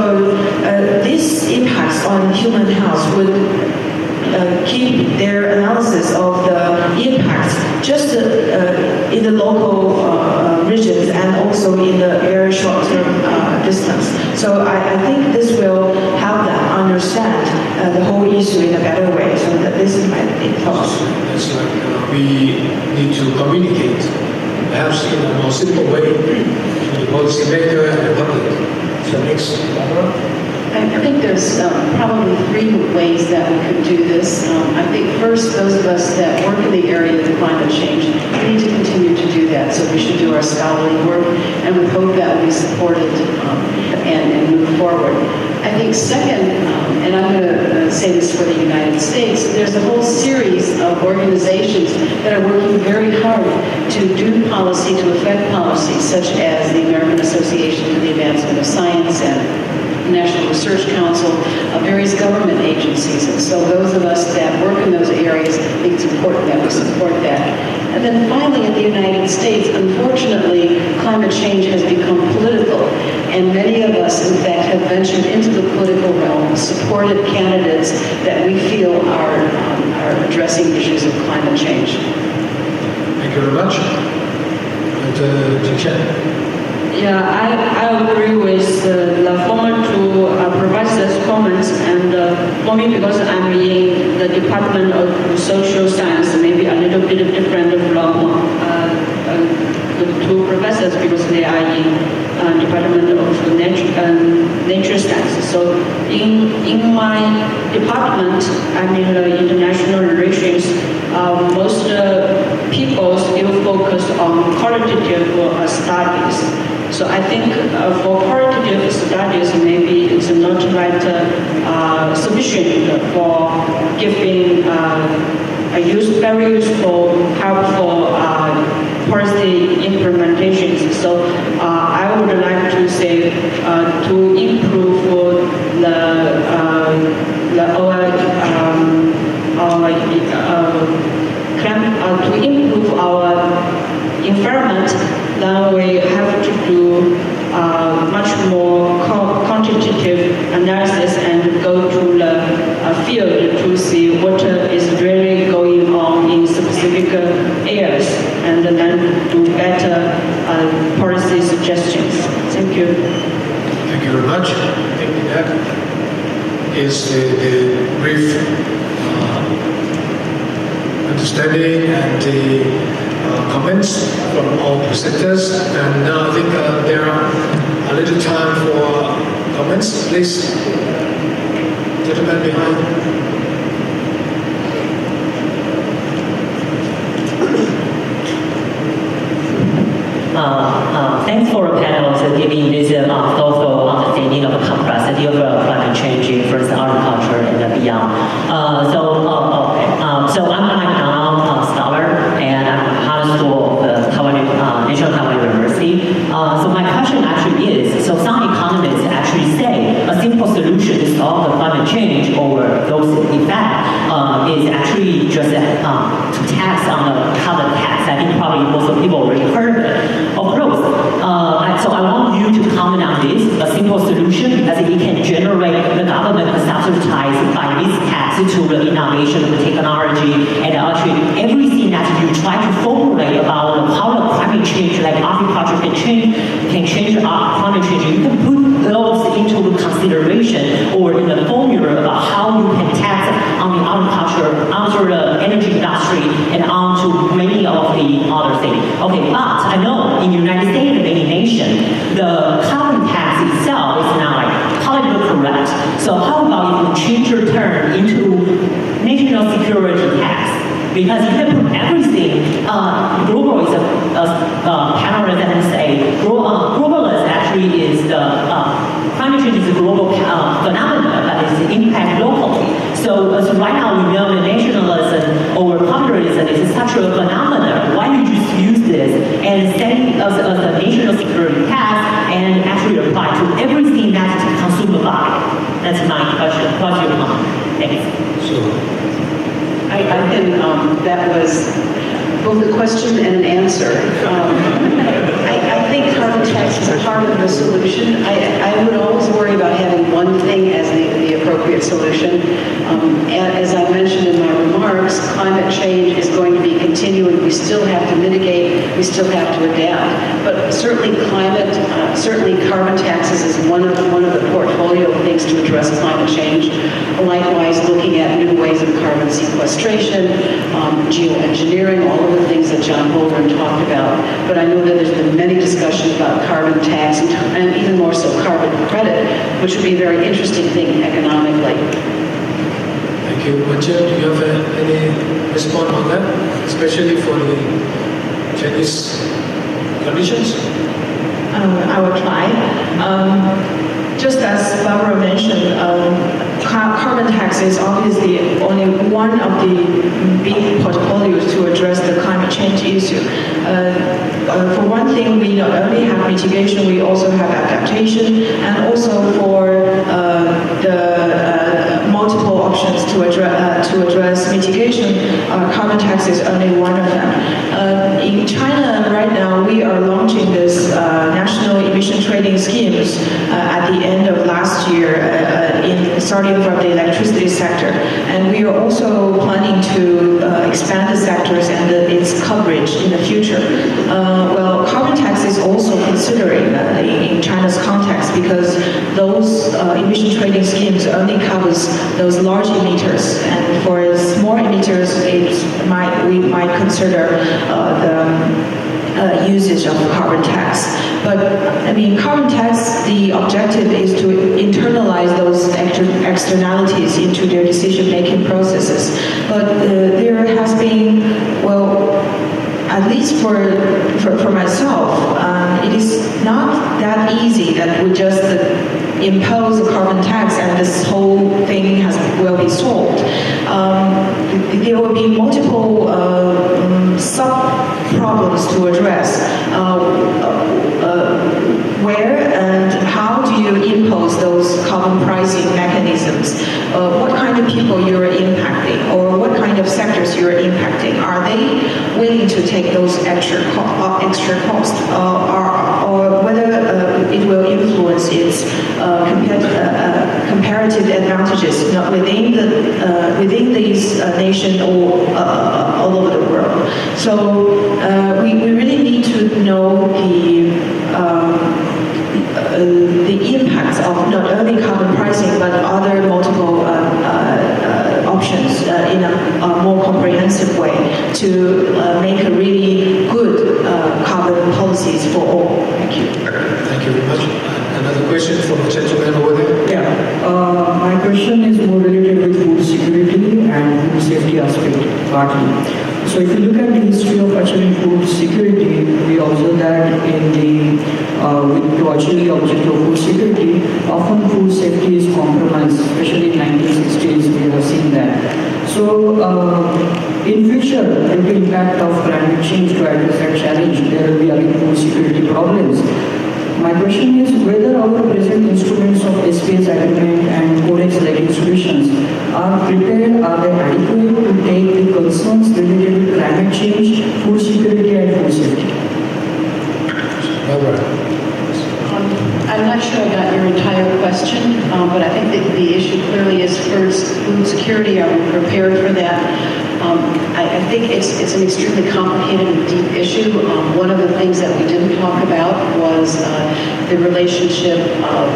these impacts on human health would keep their analysis of the impacts just in the local regions and also in the very short-term distance. So I think this will help them understand the whole issue in a better way. So that this is my thought. It's like we need to communicate, perhaps in a more simple way, to the policymaker and the public. So next, Barbara. I think there's probably three ways that we could do this. I think first, those of us that work in the area of climate change, we need to continue to do that. So we should do our scholarly work, and we hope that will be supported and move forward. I think second, and I'm going to say this for the United States, there's a whole series of organizations that are working very hard to do policy, to affect policy, such as the American Association for the Advancement of Science and National Research Council, various government agencies. And so those of us that work in those areas, I think it's important that we support that. And then finally, in the United States, unfortunately, climate change has become political. And many of us, in fact, have ventured into the political realm, supported candidates that we feel are addressing issues of climate change. Thank you very much. And Jing-Chen. Yeah, I agree with the former two professors' comments, and for me, because I'm in the Department of Social Science, maybe a little bit different from the two professors because they are in Department of Nature Science. So in my department, I'm in the international relations. Most people still focus on qualitative studies. So I think for qualitative studies, maybe it's not right sufficient for giving very useful, helpful policy implementations. So I would like to say to improve to improve our environment, then we have to do much more quantitative analysis and go to the field to see what is really going on in specific areas, and then do better policy suggestions. Thank you. Thank you very much. I think that is the brief understanding and the comments from all presenters. And now I think there are a little time for comments. Please, gentleman behind. Thanks for the panel for giving this thoughtful understanding of the complexity of climate change, influence agriculture, and beyond. So I'm a McDonnell scholar, and I'm a Harvard School of National Taiwan University. So my question actually is, so some economists actually say a simple solution to solve the climate change or those effects is actually just to tax on the carbon tax. I think probably most of people already heard of it. Of course, so I want you to comment on this, a simple solution, because it can generate the government subsidize by this tax to the innovation of the technology, and actually everything that you try to formulate about how the climate change, like agriculture can change climate change. You can put those into consideration or in the formula about how you can tax on the agriculture, onto the energy industry, and onto many of the other things. Okay, but I know in the United States and many nations, the carbon tax itself is not like politically correct. So how about if you change your term into national security tax? Because you can put everything, global is a panelist and say, globalist actually is the, climate change is a global phenomenon that is impact locally. So right now we know the nationalism or populism is such a phenomenon. Why don't you just use this and set it as a national security tax and actually apply to everything that's consumed by? That's my question. What's your comment? Thanks. So, I can, that was both a question and an answer. I think carbon tax is a part of the solution. I would always worry about having one thing as the appropriate solution. And as I mentioned in my remarks, climate change is going to be continuing. We still have to mitigate, we still have to adapt. But certainly certainly carbon taxes is one of the portfolio of things to address climate change. Likewise, looking at new ways of carbon sequestration, geoengineering, all of the things that John Holdren talked about. But I know that there's been many discussions about carbon tax and even more so carbon credit, which would be a very interesting thing economically. thank you. Wenjia, do you have any response on that, especially for the Chinese conditions? I will try. Just as Barbara mentioned, carbon tax is obviously only one of the big portfolios to address the climate change issue. For one thing, we not only have mitigation, we also have adaptation, and also for the multiple options to address mitigation, carbon tax is only one of them. In China right now, we are launching this national emission trading schemes at the end of last year, starting from the electricity sector. And we are also planning to expand the sectors and its coverage in the future. Well, carbon tax is also considering in China's context because those emission trading schemes only covers those large emitters, and for small emitters, we might consider the usage of carbon tax. But I mean, carbon tax, the objective is to internalize those externalities into their decision-making processes. But there has been, well, at least for myself, it is not that easy that we just impose a carbon tax and this whole thing will be solved. There will be multiple sub-problems to address. Where and how do you impose those carbon pricing mechanisms? What kind of people you're impacting, or what kind of sectors you're impacting? Are they willing to take those extra costs, or whether it will influence its comparative advantages not within these nations or all over the world? So we really need to know the impacts of not only carbon pricing but other multiple options in a more comprehensive way to make a really good carbon policies for all. Thank you. Thank you very much. Another question from the gentleman over there. Yeah, my question is more related with food security and food safety aspect partly. So if you look at the history of achieving food security, we observe that to achieve the objective of food security, often food safety is compromised, especially in 1960s we have seen that. So in future, due to impact of climate change to address that challenge, there will be again food security problems. My question is whether our present instruments of SPS agreement and codex-like institutions are prepared, are they adequate to take the concerns related to climate change, food security and food safety? Barbara. I'm not sure I got your entire question, but I think that the issue clearly is first food security. Are we prepared for that? I think it's an extremely complicated and deep issue. One of the things that we didn't talk about was the relationship of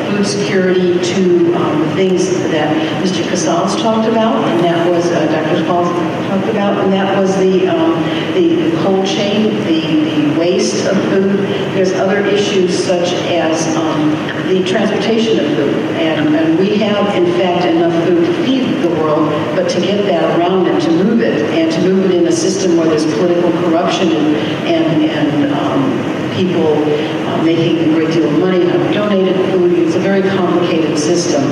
food security to things that Mr. Casals talked about, and that was Dr. Casals talked about, and that was the cold chain, the waste of food. There's other issues such as the transportation of food, and we have in fact enough food to feed the world, but to get that around and to move it in a system where there's political corruption and people making a great deal of money out of donated food. It's a very complicated system.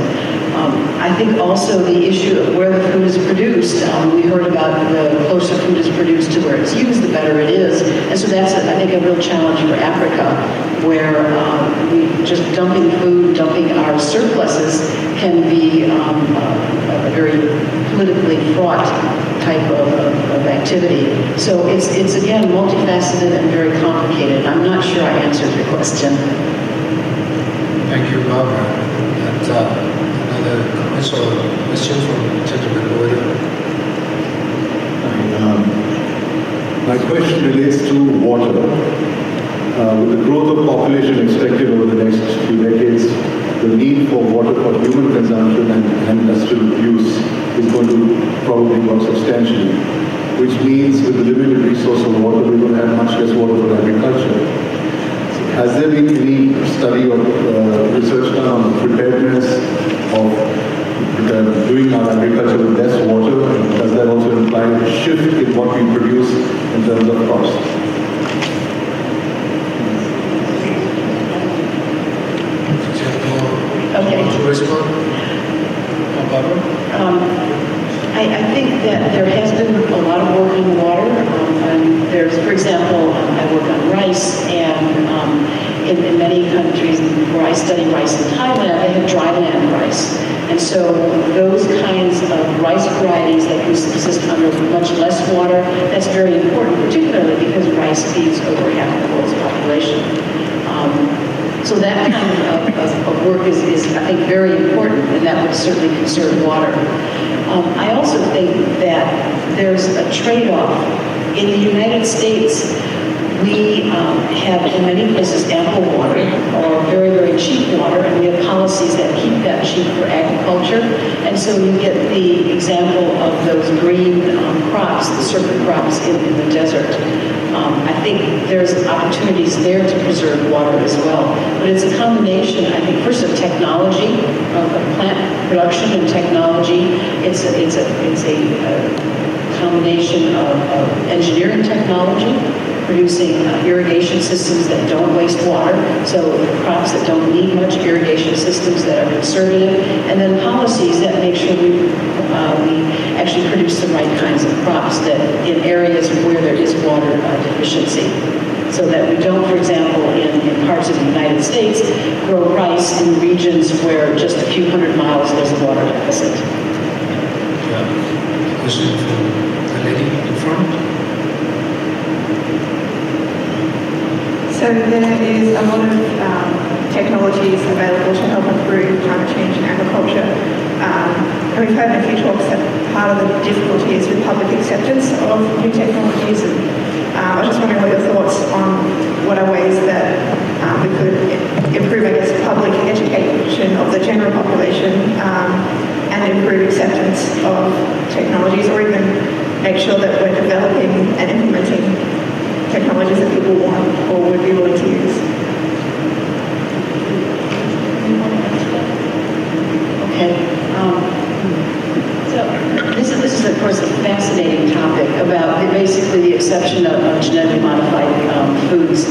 I think also the issue of where the food is produced. We heard about the closer food is produced to where it's used, the better it is. And so that's, I think, a real challenge for Africa, where we just dumping our surpluses can be a very politically fraught type of activity. So it's again multifaceted and very complicated. I'm not sure I answered your question. Thank you, Barbara. And another comments or questions from the gentleman over there? My question relates to water. With the growth of population expected over the next few decades, the need for water for human consumption and industrial use is going to probably grow substantially, which means with the limited resource of water, we're going to have much less water for agriculture. Has there been any study or research done on the preparedness of doing our agriculture with less water? And does that also imply a shift in what we produce in terms of crops? respond? Barbara? I think that there has been a lot of work on water. And there's, for example, I work on rice, and in many countries where I study rice in Thailand, they have dryland rice. And so those kinds of rice varieties that can subsist under much less water, that's very important, particularly because rice feeds over half the world's population. So that kind of work is, I think, very important, and that would certainly conserve water. I also think that there's a trade-off. In the United States, we have in many places ample water, or very, very cheap water, and we have policies that keep that cheap for agriculture. And so you get the example of those green crops, the circuit crops in the desert. I think there's opportunities there to preserve water as well. But it's a combination, I think, first of technology, of plant production and technology. It's a combination of engineering technology, producing irrigation systems that don't waste water, so crops that don't need much, irrigation systems that are conservative, and then policies that make sure we actually produce the right kinds of crops that in areas where there is water deficiency. So that we don't, for example, in parts of the United States, grow rice in regions where just a few hundred miles there's a water deficit. Yeah. Question from the lady in front. So there is a lot of technologies available to help improve climate change in agriculture. And we've heard in a few talks that part of the difficulty is with public acceptance of new technologies. And I was just wondering what your thoughts on what are ways that we could improve, I guess, public education of the general population and improve acceptance of technologies, or even make sure that we're developing and implementing technologies that people want or would be willing to use. Okay. So this is of course a fascinating topic about basically the exception of genetically modified foods.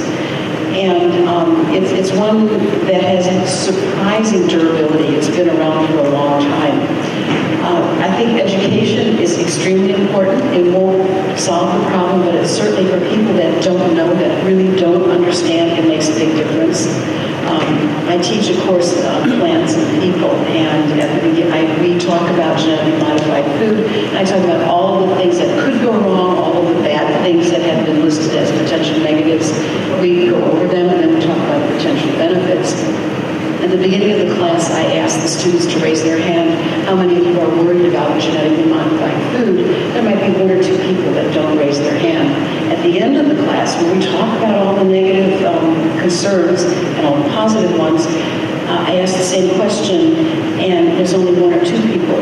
And it's one that has surprising durability. It's been around for a long time. I think education is extremely important. It won't solve the problem, but it's certainly for people that don't know, that really don't understand, it makes a big difference. I teach a course on plants and people, and at the beginning, we talk about genetically modified food, and I talk about all the things that could go wrong, all of the bad things that have been listed as potential negatives. We go over them, and then we talk about the potential benefits. At the beginning of the class, I asked the students to raise their hand how many of you are worried about genetically modified food. There might be one or two people that don't raise their hand. At the end of the class, when we talk about all the negative concerns and all the positive ones, I asked the same question, and there's only one or two people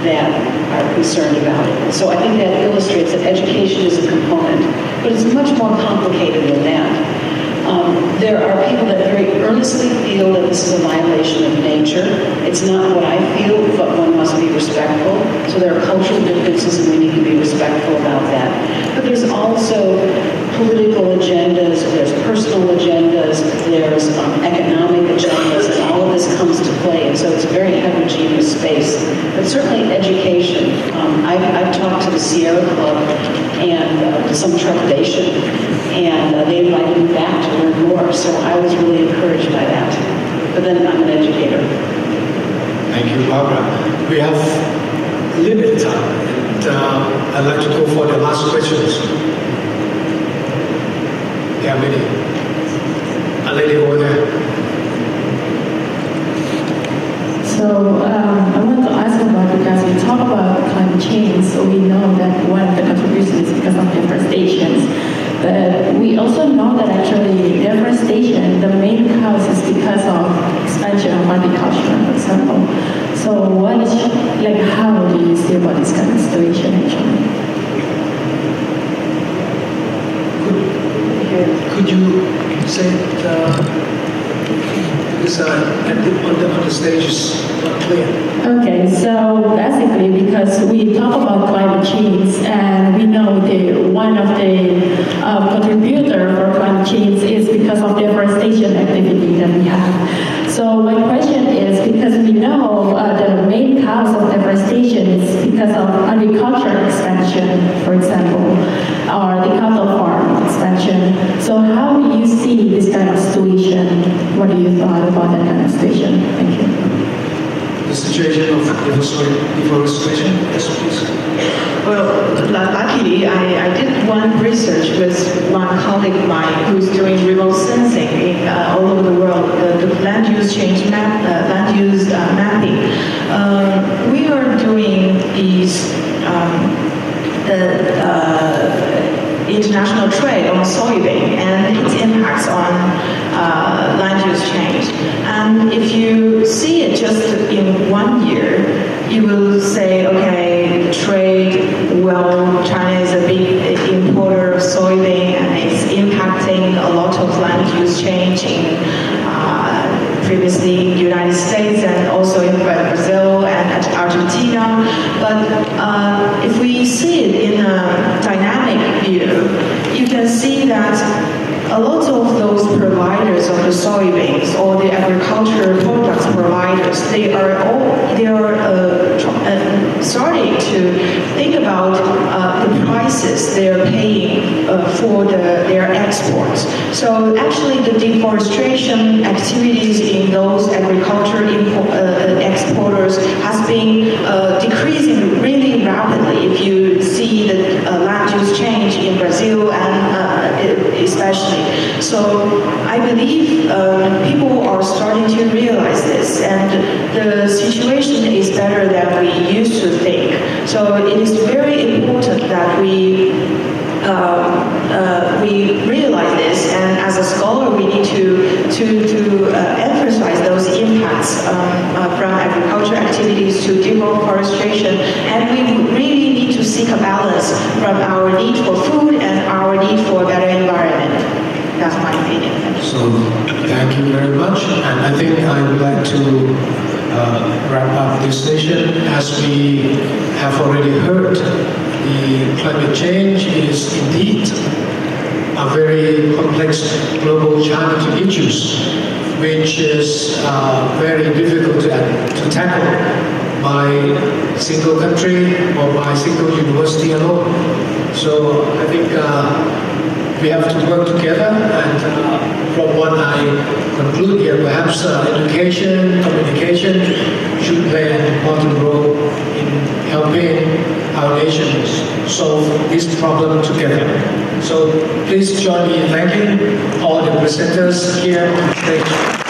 that are concerned about it. So I think that illustrates that education is a component, but it's much more complicated than that. There are people that very earnestly feel that this is a violation of nature. It's not what I feel, but one must be respectful. So there are cultural differences, and we need to be respectful about that. But there's also political agendas, there's personal agendas, there's economic agendas, and all of this comes to play. And so it's a very heterogeneous space. But certainly education. I've talked to the Sierra Club and to some trepidation, and they invited me back to learn more. So I was really encouraged by that. But then I'm an educator. Thank you, Barbara. We have limited time, and I'd like to go for the last questions. Yeah, many. A lady over there. So I want to ask about, because we talk about climate change, so we know that one of the contributions is because of deforestation. But we also know that actually deforestation, the main cause is because of expansion of agriculture, for example. So what is, like, how do you see about this kind of situation actually? Could you say because on the stage is not clear? Okay, so basically, because we talk about climate change, and we know one of the contributor for climate change is because of deforestation activity that we have. So my question is, because we know expansion, for example, or the cattle farm expansion. So how do you see this kind of situation? What do you thought about that kind of situation? Thank you. The situation of deforestation? Yes, please. Well, luckily, I did one research with one colleague of mine who's doing remote sensing all over the world, the land use change mapping. We are doing these international trade on soybean and its impacts on land use change. And if you see it just in 1 year, you will say, okay, trade, well, China is a big importer of soybean and it's impacting a lot of land use change in previously in the United States and also in Brazil and Argentina. But if we see it in a dynamic view, you can see that a lot of those providers of the soybeans or the agricultural products providers, they are starting to think about the prices they are paying for their exports. So actually the deforestation activities in those agricultural exporters has been decreasing really rapidly. If you see the land use change in Brazil and especially. So I believe people are starting to realize this, and the situation is better than we used to think. So it is very important that we realize this, and as a scholar, we need to emphasize those impacts from agriculture activities to deforestation, and we really need to seek a balance from our need for food and our need for a better environment. That's my opinion. So thank you very much, and I think I would like to wrap up this session. As we have already heard, the climate change is indeed a very complex global challenge issues, which is very difficult to tackle by single country or by single university alone. So I think we have to work together, and from what I conclude here, perhaps education, communication should play an important role in helping our nations solve this problem together. So please join me in thanking all the presenters here on stage.